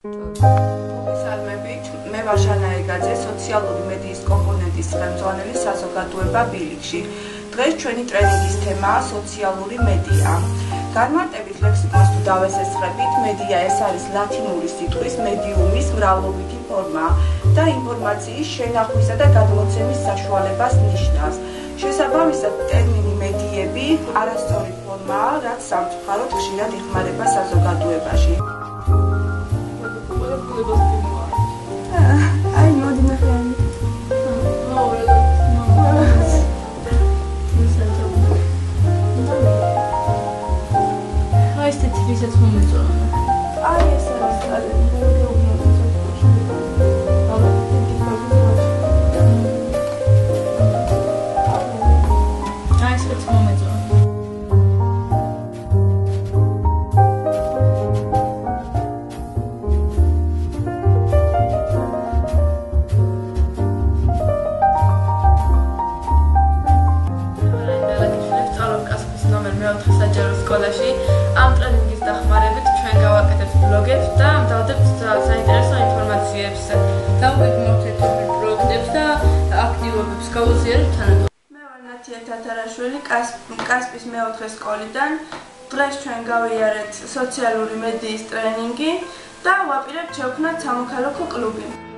მოგესალმებით, მე ვარ ჟანა ეგაძე, სოციალური მედიის კომპონენტის ხელმძღვანელი საზოგადოება ბილიქში. დღეს ჩვენი ტრენინგის თემაა სოციალური მედია. განმარტებით ლექსიკონს თუ დავესესხებით, მედია ეს არის ლათინური სიტყვის მედიუმის მრავლობითი ფორმა და ინფორმაციის შენახვისა და გადმოცემის საშუალებას ნიშნავს. შესაბამისად, ტერმინი მედიები არასწორი ფორმაა, რაც სამწუხაროდ ხშირად იხმარება საზოგადოებაში. Ai, modo na frente. Ai, este triste esse momento. Ai, essa საჯარო სკოლაში ამ ტრენინგის დახმარებით ჩვენ გავაკეთებთ ბლოგებს და დავდებთ საინტერესო ინფორმაციებს. დავუყენებთ ერთობლივ პროექტებს და აქტივობებს გავუზიარებთ თანატოლ. მე ვარ ნათია თათარაშვილი კასპის მეოთხე სკოლიდან. დღეს ჩვენ გავიარეთ სოციალური მედიის ტრენინგი და ვაპირებთ შევქმნათ სამოქალაქო კლუბი.